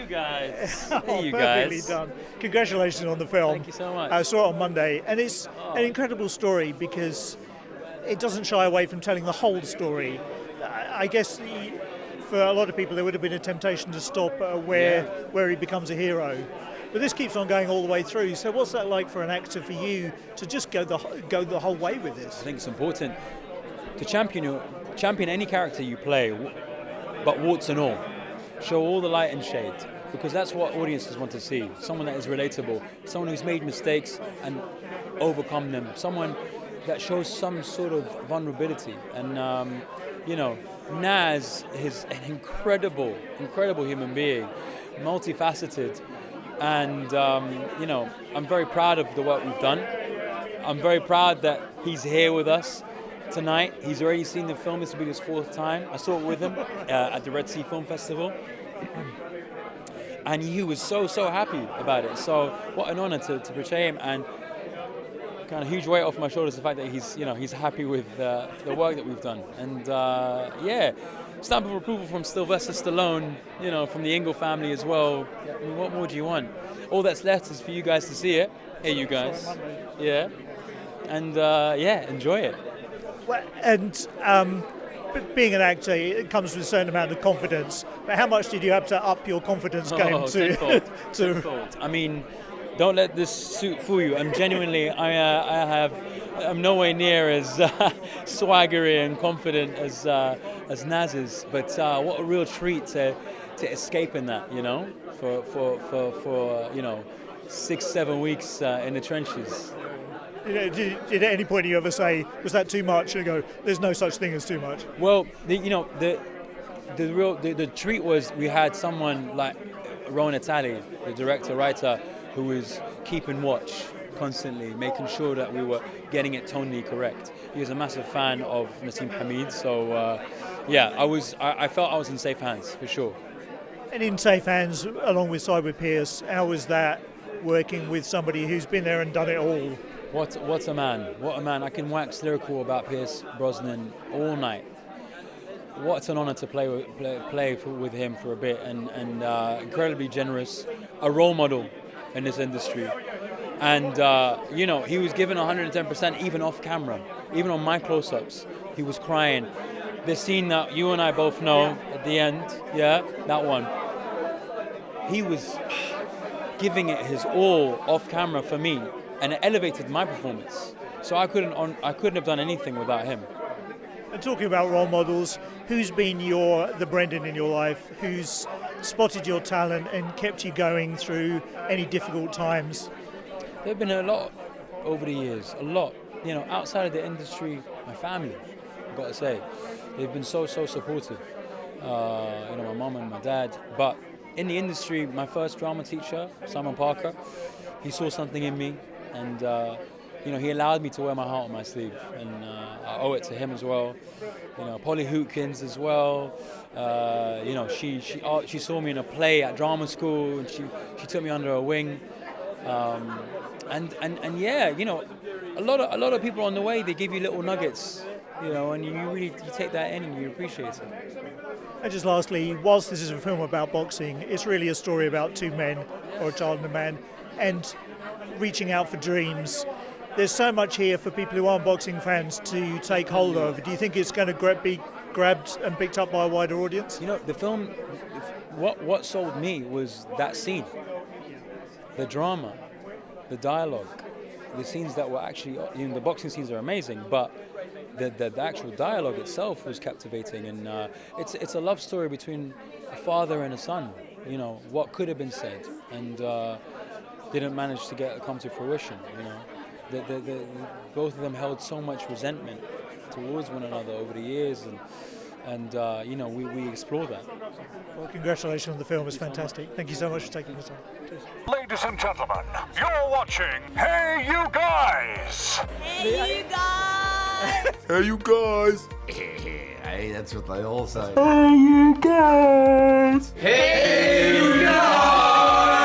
you guys. Oh, Hey, you perfectly guys. done. Congratulations on the film. Thank you so much. I saw it on Monday, and it's an incredible story because it doesn't shy away from telling the whole story. I guess for a lot of people there would have been a temptation to stop where he becomes a hero. But this keeps on going all the way through. So what's that like for an actor, for you, to just go the whole way with this? I think it's important to champion any character you play, but warts and all. Show all the light and shade, because that's what audiences want to see. Someone that is relatable, someone who's made mistakes and overcome them, someone that shows some sort of vulnerability. And Naz is an incredible human being, multifaceted. And, I'm very proud of the work we've done. I'm very proud that he's here with us tonight. He's already seen the film. This will be his 4th time. I saw it with him at the Red Sea Film Festival. And he was so happy about it. So what an honor to portray him, and kind of huge weight off my shoulders the fact that he's happy with the work that we've done. And stamp of approval from Sylvester Stallone, from the Ingle family as well. I mean, what more do you want? All that's left is for you guys to see it. Hey, you guys. Yeah. And enjoy it. Well, and being an actor, it comes with a certain amount of confidence. But how much did you have to up your confidence game tenfold. I mean, don't let this suit fool you. I'm genuinely, I'm nowhere near as swaggery and confident as Naz is. But what a real treat to escape in that, for 6-7 weeks in the trenches. Did at any point you ever say, was that too much? And you go, there's no such thing as too much. Well, the treat was we had someone like Rowan Athale, the director, writer, who was keeping watch constantly, making sure that we were getting it tonally correct. He was a massive fan of Naseem Hamed, so I felt I was in safe hands, for sure. And in safe hands, along with Pierce, how was that working with somebody who's been there and done it all? What a man. What a man. I can wax lyrical about Pierce Brosnan all night. What an honor to play with him for a bit, and incredibly generous, a role model in this industry. And, he was given 110% even off camera, even on my close-ups. He was crying. The scene that you and I both know at the end, that one. He was giving it his all off camera for me, and it elevated my performance. So I couldn't have done anything without him. And talking about role models, who's been the Brendan in your life? Who's spotted your talent and kept you going through any difficult times? There have been a lot over the years, a lot. Outside of the industry, my family, I've got to say, they've been so supportive. My mum and my dad. But in the industry, my first drama teacher, Simon Parker, he saw something in me, and he allowed me to wear my heart on my sleeve, and I owe it to him as well. Polly Hootkins as well. She saw me in a play at drama school, and she took me under her wing. A lot of people on the way, they give you little nuggets, and you take that in and you appreciate it. And just lastly, whilst this is a film about boxing, it's really a story about two men, or a child and a man, and reaching out for dreams. There's so much here for people who aren't boxing fans to take hold of. Do you think it's going to be grabbed and picked up by a wider audience? The film, what sold me was that scene. The drama, the dialogue, the scenes that were actually, the boxing scenes are amazing, but the actual dialogue itself was captivating, and it's a love story between a father and a son. What could have been said and didn't manage to come to fruition. Both of them held so much resentment towards one another over the years, and we explore that. Well, congratulations on the film. It's fantastic. Thank you so much for taking the time. Cheers. Ladies and gentlemen, you're watching Hey You Guys! Hey, you guys! Hey, you guys! Hey, that's what they all say. Hey, you guys! Hey, you guys!